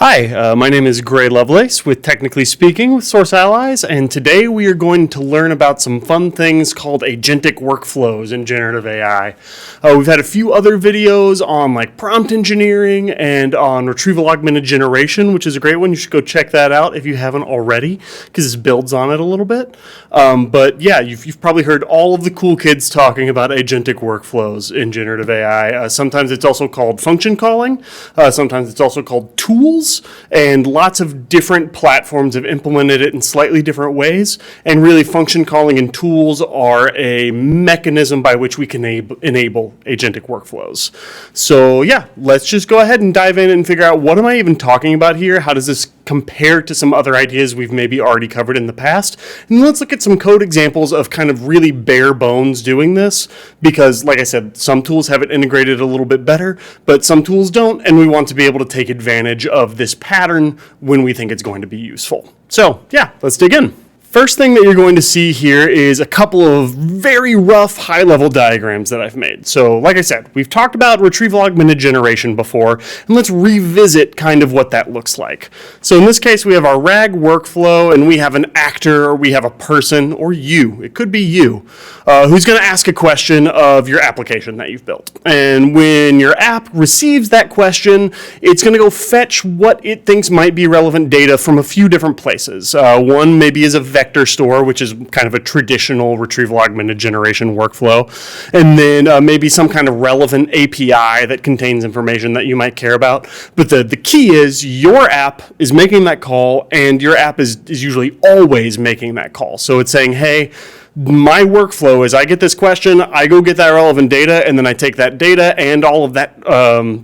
Hi, my name is Gray Lovelace with Technically Speaking with Source Allies, and today we are going to learn about some fun things called agentic workflows in generative AI. We've had a few other videos on like prompt engineering and on retrieval augmented generation, which is a great one. You should go check that out if you haven't already, because this builds on it a little bit. But yeah, you've probably heard all of the cool kids talking about agentic workflows in generative AI. Sometimes it's also called function calling. Sometimes it's also called tools. And lots of different platforms have implemented it in slightly different ways. And really, function calling and tools are a mechanism by which we can enable agentic workflows. So yeah, let's just go ahead and dive in and figure out, what am I even talking about here? How does this compare to some other ideas we've maybe already covered in the past? And let's look at some code examples of kind of really bare bones doing this, because like I said, some tools have it integrated a little bit better, but some tools don't, and we want to be able to take advantage of this pattern when we think it's going to be useful. So yeah, let's dig in. First thing that you're going to see here is a couple of very rough high-level diagrams that I've made. So like I said, we've talked about retrieval augmented generation before, and let's revisit kind of what that looks like. So in this case, we have our RAG workflow, and we have an actor, or we have a person, or you, it could be you, who's going to ask a question of your application that you've built. And when your app receives that question, it's going to go fetch what it thinks might be relevant data from a few different places. One maybe is a vector store, which is kind of a traditional retrieval augmented generation workflow, and then maybe some kind of relevant API that contains information that you might care about. But the key is your app is making that call, and your app is usually always making that call. So it's saying, hey, my workflow is I get this question, I go get that relevant data, and then I take that data and all of that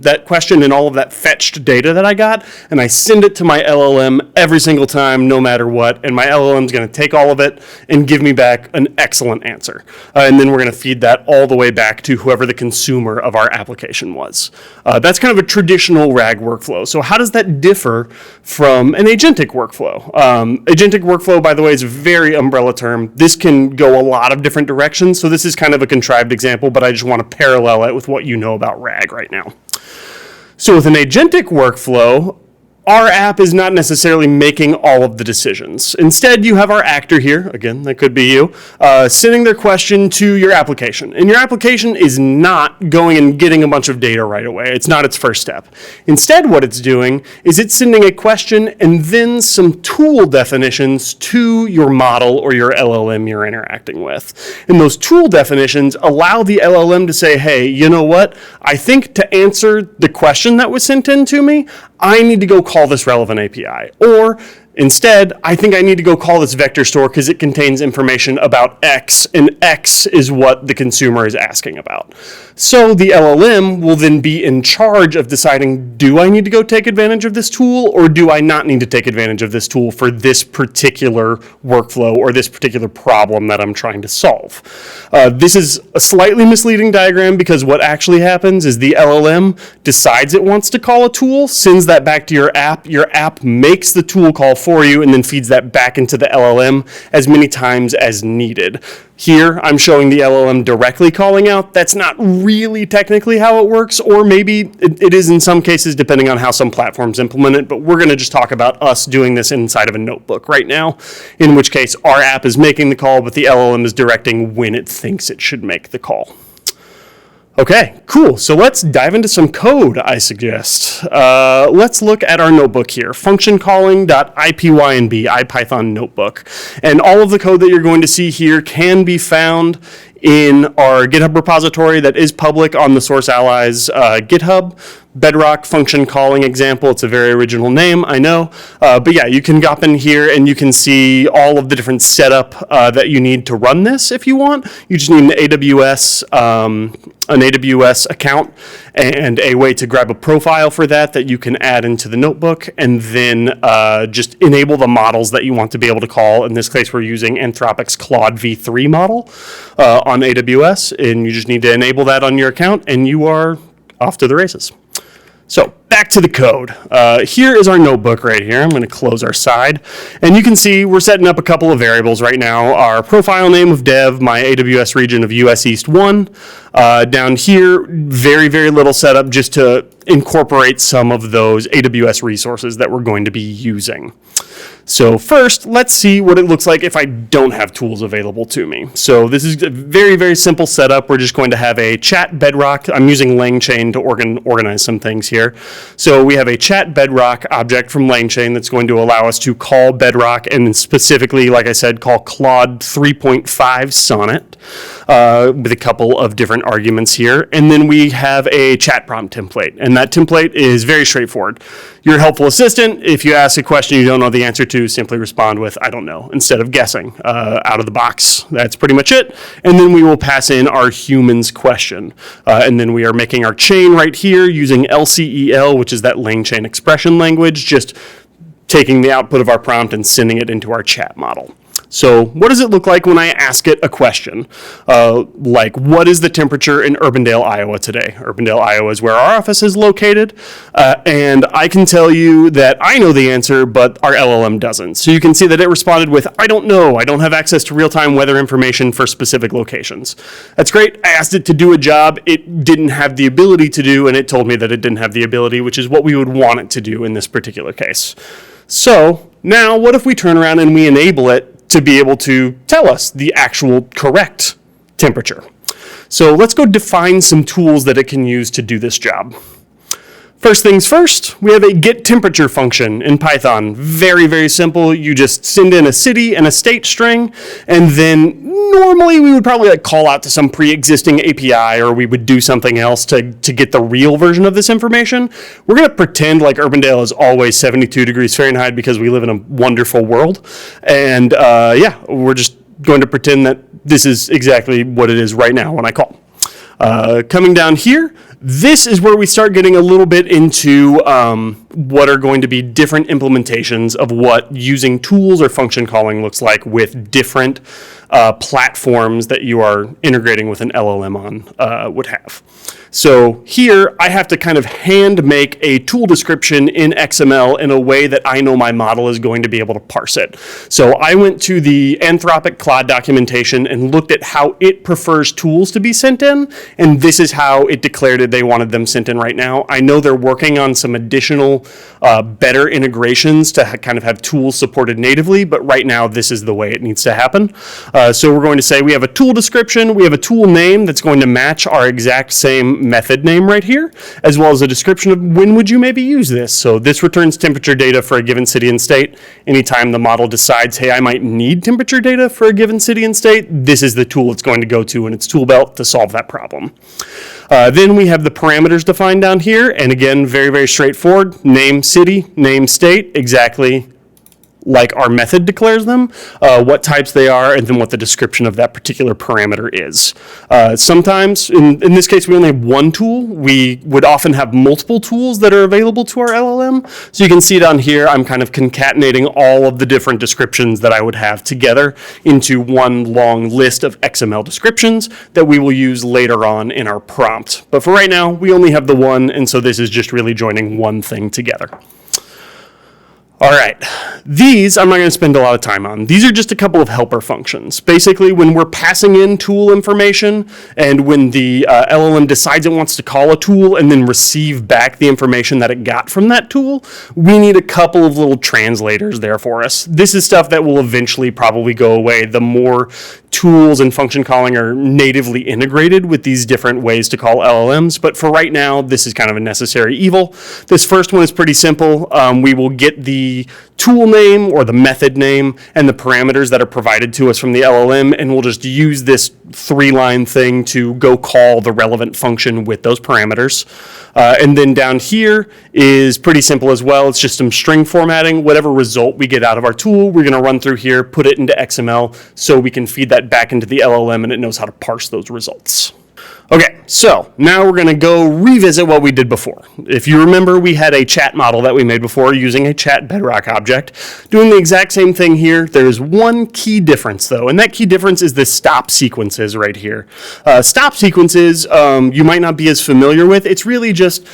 that question and all of that fetched data that I got, and I send it to my LLM every single time, no matter what, and my LLM is going to take all of it and give me back an excellent answer. And then we're going to feed that all the way back to whoever the consumer of our application was. That's kind of a traditional RAG workflow. So how does that differ from an agentic workflow? Agentic workflow, by the way, is a very umbrella term. This can go a lot of different directions. So this is kind of a contrived example, but I just want to parallel it with what you know about RAG right now. So with an agentic workflow, our app is not necessarily making all of the decisions. Instead, you have our actor here, again, that could be you, sending their question to your application. And your application is not going and getting a bunch of data right away. It's not its first step. Instead, what it's doing is it's sending a question and then some tool definitions to your model or your LLM you're interacting with. And those tool definitions allow the LLM to say, hey, you know what? I think to answer the question that was sent in to me, I need to go call this relevant API. Or instead, I think I need to go call this vector store because it contains information about X, and X is what the consumer is asking about. So the LLM will then be in charge of deciding, do I need to go take advantage of this tool, or do I not need to take advantage of this tool for this particular workflow or this particular problem that I'm trying to solve? This is a slightly misleading diagram, because what actually happens is the LLM decides it wants to call a tool, sends that back to your app makes the tool call for you, and then feeds that back into the LLM as many times as needed. Here, I'm showing the LLM directly calling out. That's not really technically how it works, or maybe it is in some cases, depending on how some platforms implement it, but we're going to just talk about us doing this inside of a notebook right now, in which case our app is making the call, but the LLM is directing when it thinks it should make the call. Okay, cool. So let's dive into some code, I suggest. Let's look at our notebook here, functioncalling.ipynb, IPython notebook. And all of the code that you're going to see here can be found in our GitHub repository that is public on the Source Allies GitHub. Bedrock function calling example. It's a very original name, I know. But yeah, you can hop in here and you can see all of the different setup that you need to run this if you want. You just need an AWS account and a way to grab a profile for that you can add into the notebook, and then just enable the models that you want to be able to call. In this case, we're using Anthropic's Claude v3 model on AWS, and you just need to enable that on your account, and you are off to the races. So back to the code. Here is our notebook right here. I'm going to close our side. And you can see we're setting up a couple of variables right now. Our profile name of dev, my AWS region of US East 1. Down here, very, very little setup just to incorporate some of those AWS resources that we're going to be using. So first, let's see what it looks like if I don't have tools available to me. So this is a very, very simple setup. We're just going to have a chat bedrock. I'm using LangChain to organize some things here. So we have a chat bedrock object from LangChain that's going to allow us to call bedrock and specifically, like I said, call Claude 3.5 Sonnet with a couple of different arguments here. And then we have a chat prompt template. And that template is very straightforward. Your helpful assistant, if you ask a question you don't know the answer to, simply respond with, I don't know, instead of guessing out of the box. That's pretty much it. And then we will pass in our humans question. And then we are making our chain right here using LCEL, which is that LangChain expression language, just taking the output of our prompt and sending it into our chat model. So what does it look like when I ask it a question? Like, what is the temperature in Urbandale, Iowa today? Urbandale, Iowa is where our office is located. And I can tell you that I know the answer, but our LLM doesn't. So you can see that it responded with, I don't know. I don't have access to real-time weather information for specific locations. That's great. I asked it to do a job it didn't have the ability to do, and it told me that it didn't have the ability, which is what we would want it to do in this particular case. So now what if we turn around and we enable it to be able to tell us the actual correct temperature? So let's go define some tools that it can use to do this job. First things first, we have a get temperature function in Python. Very, very simple. You just send in a city and a state string, and then normally we would probably call out to some pre-existing API, or we would do something else to get the real version of this information. We're going to pretend like Urbandale is always 72 degrees Fahrenheit because we live in a wonderful world. And yeah, we're just going to pretend that this is exactly what it is right now when I call. Coming down here, this is where we start getting a little bit into what are going to be different implementations of what using tools or function calling looks like with different platforms that you are integrating with an LLM on would have. So here I have to kind of hand make a tool description in XML in a way that I know my model is going to be able to parse it. So I went to the Anthropic Claude documentation and looked at how it prefers tools to be sent in, and this is how it declared it they wanted them sent in right now. I know they're working on some additional better integrations to kind of have tools supported natively, but right now this is the way it needs to happen. So we're going to say we have a tool description, we have a tool name that's going to match our exact same method name right here, as well as a description of when would you maybe use this. So this returns temperature data for a given city and state. Anytime the model decides, hey, I might need temperature data for a given city and state, this is the tool it's going to go to in its tool belt to solve that problem. Then we have the parameters defined down here, and again, very, very straightforward. Name city, name state, exactly like our method declares them, what types they are, and then what the description of that particular parameter is. Sometimes, in this case, we only have one tool. We would often have multiple tools that are available to our LLM. So you can see down here, I'm kind of concatenating all of the different descriptions that I would have together into one long list of XML descriptions that we will use later on in our prompt. But for right now, we only have the one, and so this is just really joining one thing together. All right, these I'm not going to spend a lot of time on. These are just a couple of helper functions. Basically, when we're passing in tool information and when the LLM decides it wants to call a tool and then receive back the information that it got from that tool, we need a couple of little translators there for us. This is stuff that will eventually probably go away the more tools and function calling are natively integrated with these different ways to call LLMs, but for right now, this is kind of a necessary evil. This first one is pretty simple. We will get the tool name or the method name and the parameters that are provided to us from the LLM, and we'll just use this 3-line thing to go call the relevant function with those parameters. And then down here is pretty simple as well. It's just some string formatting. Whatever result we get out of our tool, we're going to run through here, put it into XML so we can feed that back into the LLM and it knows how to parse those results. Okay, so now we're going to go revisit what we did before. If you remember, we had a chat model that we made before using a chat bedrock object. Doing the exact same thing here. There's one key difference, though, and that key difference is the stop sequences right here. Stop sequences you might not be as familiar with. It's really just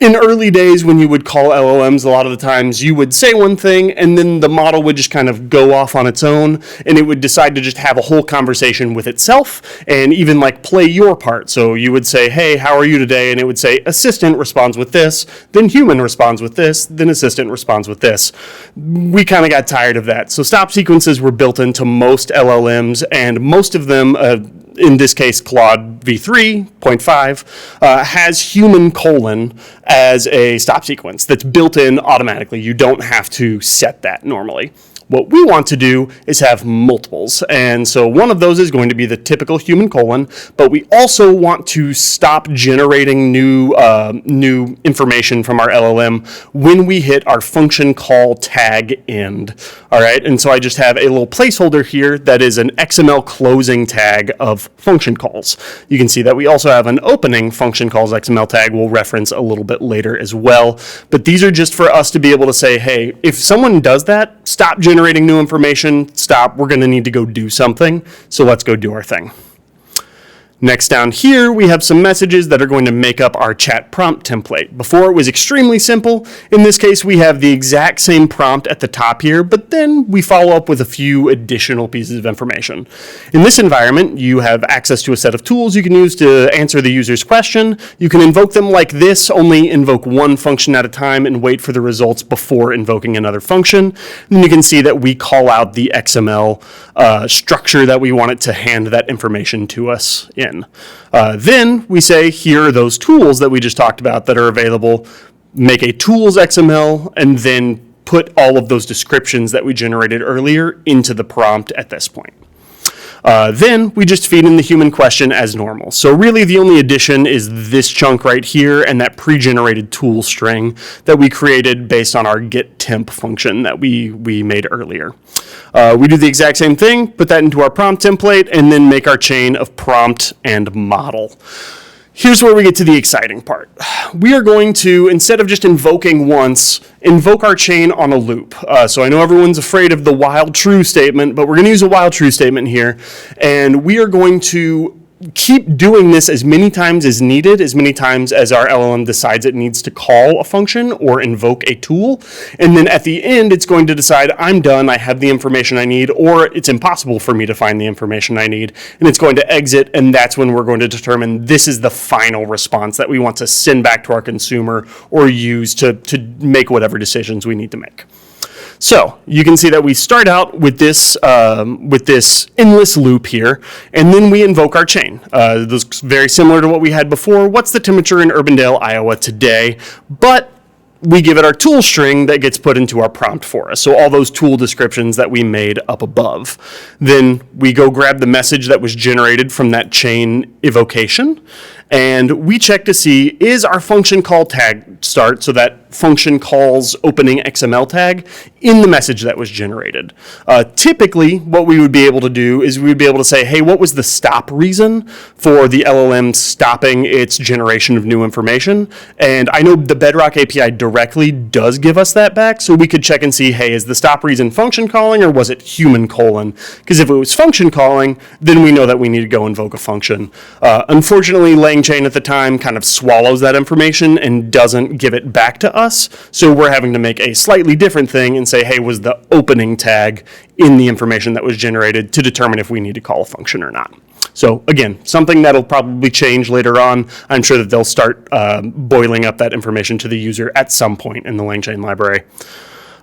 In early days, when you would call LLMs, a lot of the times you would say one thing and then the model would just kind of go off on its own and it would decide to just have a whole conversation with itself and even like play your part. So you would say, hey, how are you today? And it would say, assistant responds with this, then human responds with this, then assistant responds with this. We kind of got tired of that. So stop sequences were built into most LLMs, and most of them, in this case, Claude v3.5, has human colon as a stop sequence that's built in automatically. You don't have to set that normally. What we want to do is have multiples. And so one of those is going to be the typical human colon, but we also want to stop generating new information from our LLM when we hit our function call tag end. All right. And so I just have a little placeholder here that is an XML closing tag of function calls. You can see that we also have an opening function calls XML tag we'll reference a little bit later as well. But these are just for us to be able to say, hey, if someone does that, stop generating new information, stop, we're going to need to go do something, so let's go do our thing. Next down here, we have some messages that are going to make up our chat prompt template. Before it was extremely simple. In this case, we have the exact same prompt at the top here, but then we follow up with a few additional pieces of information. In this environment, you have access to a set of tools you can use to answer the user's question. You can invoke them like this, only invoke one function at a time and wait for the results before invoking another function. And you can see that we call out the XML structure that we want it to hand that information to us in. Then we say, here are those tools that we just talked about that are available. Make a tools XML and then put all of those descriptions that we generated earlier into the prompt at this point. Then we just feed in the human question as normal. So really the only addition is this chunk right here and that pre-generated tool string that we created based on our getTemp function that we made earlier. We do the exact same thing, put that into our prompt template, and then make our chain of prompt and model. Here's where we get to the exciting part. We are going to, instead of just invoking once, invoke our chain on a loop. So I know everyone's afraid of the while true statement, but we're going to use a while true statement here. And we are going to keep doing this as many times as needed, as many times as our LLM decides it needs to call a function or invoke a tool. And then at the end, it's going to decide, I'm done, I have the information I need, or it's impossible for me to find the information I need. And it's going to exit, and that's when we're going to determine this is the final response that we want to send back to our consumer or use to make whatever decisions we need to make. So you can see that we start out with this endless loop here, and then we invoke our chain. This is very similar to what we had before. What's the temperature in Urbandale, Iowa today? But we give it our tool string that gets put into our prompt for us. So all those tool descriptions that we made up above. Then we go grab the message that was generated from that chain evocation, and we check to see, is our function call tag start, so that function calls opening XML tag, in the message that was generated. Typically, what we would be able to do is we would be able to say, hey, what was the stop reason for the LLM stopping its generation of new information? And I know the Bedrock API directly does give us that back, so we could check and see, hey, is the stop reason function calling or was it human colon? Because if it was function calling, then we know that we need to go invoke a function. Unfortunately, LangChain at the time kind of swallows that information and doesn't give it back to us, so we're having to make a slightly different thing and say, hey, was the opening tag in the information that was generated to determine if we need to call a function or not. So again, something that'll probably change later on. I'm sure that they'll start boiling up that information to the user at some point in the LangChain library.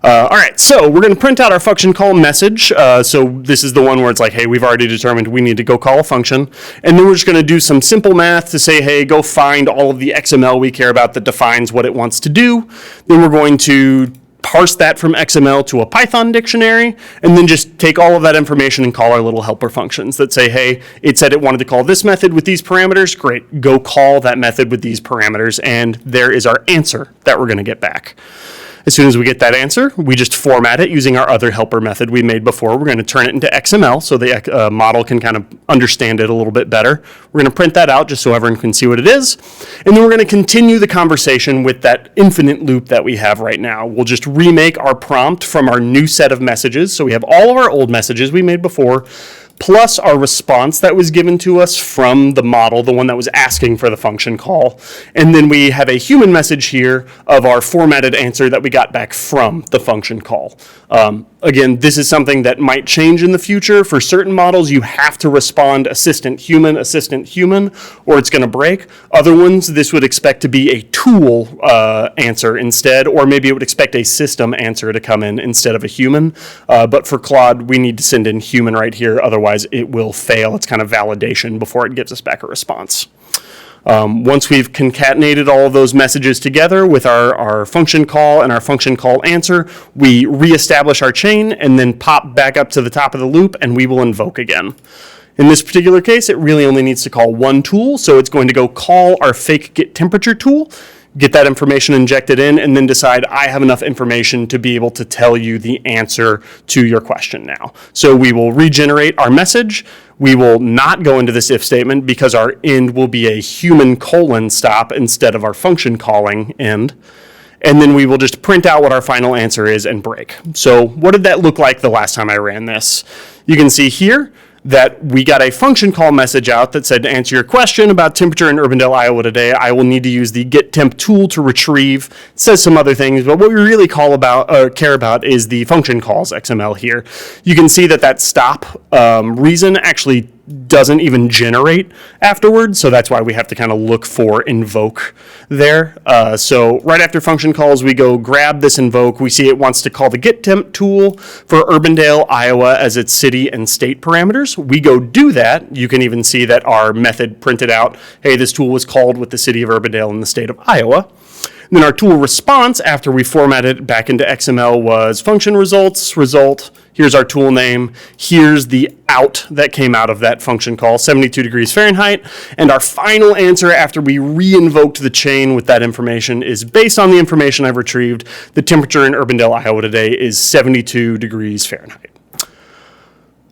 All right, so we're going to print out our function call message. So this is the one where it's like, hey, we've already determined we need to go call a function. And then we're just going to do some simple math to say, hey, go find all of the XML we care about that defines what it wants to do. Then we're going to parse that from XML to a Python dictionary, and then just take all of that information and call our little helper functions that say, hey, it said it wanted to call this method with these parameters. Great, go call that method with these parameters, and there is our answer that we're going to get back. As soon as we get that answer, we just format it using our other helper method we made before. We're going to turn it into XML so the model can kind of understand it a little bit better. We're going to print that out just so everyone can see what it is. And then we're going to continue the conversation with that infinite loop that we have right now. We'll just remake our prompt from our new set of messages. So we have all of our old messages we made before, plus our response that was given to us from the model, the one that was asking for the function call. And then we have a human message here of our formatted answer that we got back from the function call. Again, this is something that might change in the future. For certain models, you have to respond assistant human, or it's going to break. Other ones, this would expect to be a tool answer instead, or maybe it would expect a system answer to come in instead of a human. But for Claude, we need to send in human right here, otherwise it will fail. It's kind of validation before it gives us back a response. Once we've concatenated all of those messages together with our function call and our function call answer, we reestablish our chain and then pop back up to the top of the loop and we will invoke again. In this particular case, it really only needs to call one tool, so it's going to go call our fake get temperature tool, get that information injected in, and then decide I have enough information to be able to tell you the answer to your question now. So we will regenerate our message. We will not go into this if statement because our end will be a human colon stop instead of our function calling end. And then we will just print out what our final answer is and break. So what did that look like the last time I ran this? You can see here that we got a function call message out that said, to answer your question about temperature in Urbandale, Iowa today, I will need to use the getTemp tool to retrieve. It says some other things, but what we really care about is the function calls XML here. You can see that stop reason actually doesn't even generate afterwards, so that's why we have to kind of look for invoke there. So right after function calls, we go grab this invoke. We see it wants to call the getTemp tool for Urbandale, Iowa as its city and state parameters. We go do that. You can even see that our method printed out, hey, this tool was called with the city of Urbandale and the state of Iowa. And then our tool response after we formatted it back into XML was function results, result. Here's our tool name. Here's the out that came out of that function call, 72 degrees Fahrenheit. And our final answer after we re-invoked the chain with that information is based on the information I've retrieved. The temperature in Urbandale, Iowa today is 72 degrees Fahrenheit.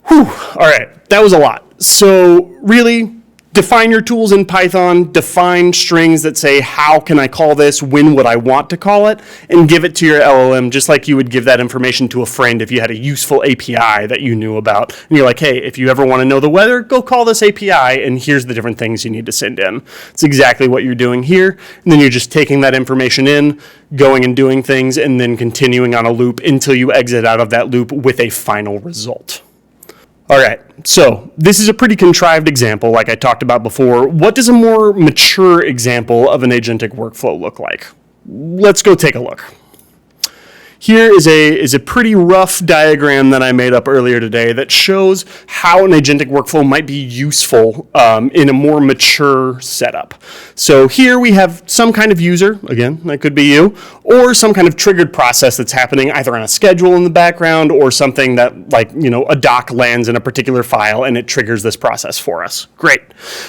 Whew, all right, that was a lot. So really, define your tools in Python, define strings that say, how can I call this, when would I want to call it, and give it to your LLM just like you would give that information to a friend if you had a useful API that you knew about. And you're like, hey, if you ever want to know the weather, go call this API, and here's the different things you need to send in. It's exactly what you're doing here, and then you're just taking that information in, going and doing things, and then continuing on a loop until you exit out of that loop with a final result. All right, so this is a pretty contrived example like I talked about before. What does a more mature example of an agentic workflow look like? Let's go take a look. Here is a pretty rough diagram that I made up earlier today that shows how an agentic workflow might be useful in a more mature setup. So here we have some kind of user, again, that could be you, or some kind of triggered process that's happening either on a schedule in the background or something that, like, a doc lands in a particular file and it triggers this process for us. Great.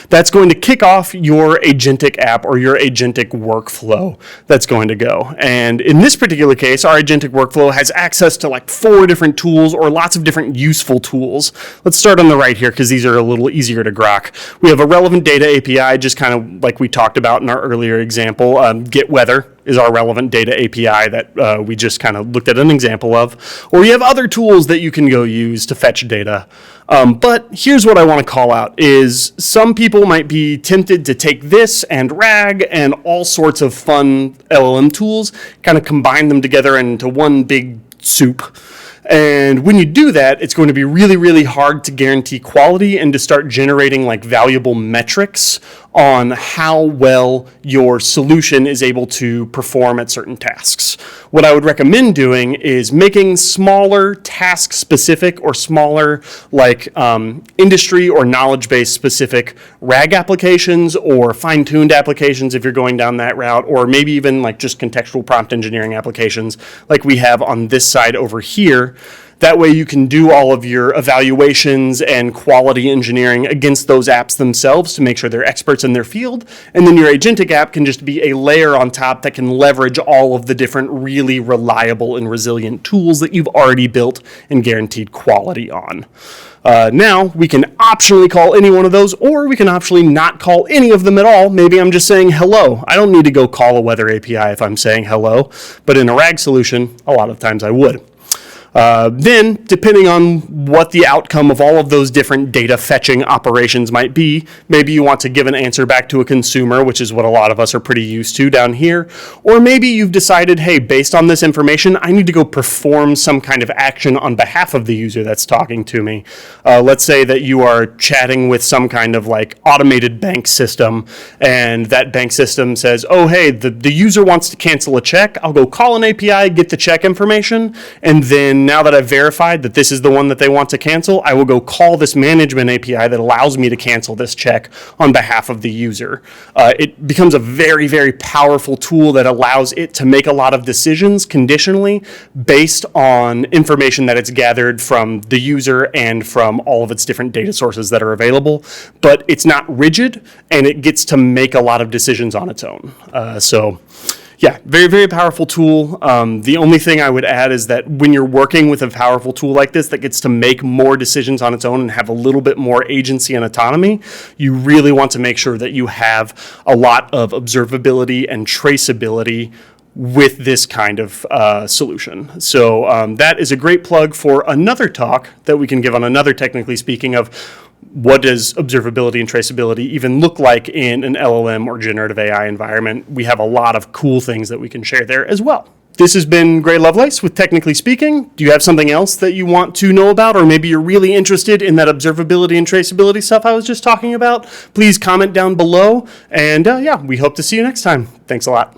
That's going to kick off your agentic app or your agentic workflow that's going to go. And in this particular case, our agentic workflow has access to like 4 different tools or lots of different useful tools. Let's start on the right here because these are a little easier to grok. We have a relevant data API, just kind of like we talked about in our earlier example. Get weather is our relevant data API that we just kind of looked at an example of. Or you have other tools that you can go use to fetch data. But here's what I want to call out is some people might be tempted to take this and RAG and all sorts of fun LLM tools, kind of combine them together into one big soup. And when you do that, it's going to be really, really hard to guarantee quality and to start generating like valuable metrics on how well your solution is able to perform at certain tasks. What I would recommend doing is making smaller task-specific or smaller like industry or knowledge-based specific RAG applications or fine-tuned applications if you're going down that route, or maybe even like just contextual prompt engineering applications like we have on this side over here. That way you can do all of your evaluations and quality engineering against those apps themselves to make sure they're experts in their field. And then your agentic app can just be a layer on top that can leverage all of the different really reliable and resilient tools that you've already built and guaranteed quality on. Now we can optionally call any one of those, or we can optionally not call any of them at all. Maybe I'm just saying hello. I don't need to go call a weather API if I'm saying hello, but in a RAG solution, a lot of times I would. Then, depending on what the outcome of all of those different data fetching operations might be, maybe you want to give an answer back to a consumer, which is what a lot of us are pretty used to down here. Or maybe you've decided, hey, based on this information, I need to go perform some kind of action on behalf of the user that's talking to me. Let's say that you are chatting with some kind of like automated bank system, and that bank system says, oh, hey, the user wants to cancel a check. I'll go call an API, get the check information, and then now that I've verified that this is the one that they want to cancel, I will go call this management API that allows me to cancel this check on behalf of the user. It becomes a very, very powerful tool that allows it to make a lot of decisions conditionally based on information that it's gathered from the user and from all of its different data sources that are available. But it's not rigid, and it gets to make a lot of decisions on its own. Yeah, very, very powerful tool. The only thing I would add is that when you're working with a powerful tool like this that gets to make more decisions on its own and have a little bit more agency and autonomy, you really want to make sure that you have a lot of observability and traceability with this kind of solution. So that is a great plug for another talk that we can give on another Technically Speaking of what does observability and traceability even look like in an LLM or generative AI environment. We have a lot of cool things that we can share there as well. This has been Gray Lovelace with Technically Speaking. Do you have something else that you want to know about, or maybe you're really interested in that observability and traceability stuff I was just talking about? Please comment down below, and yeah, we hope to see you next time. Thanks a lot.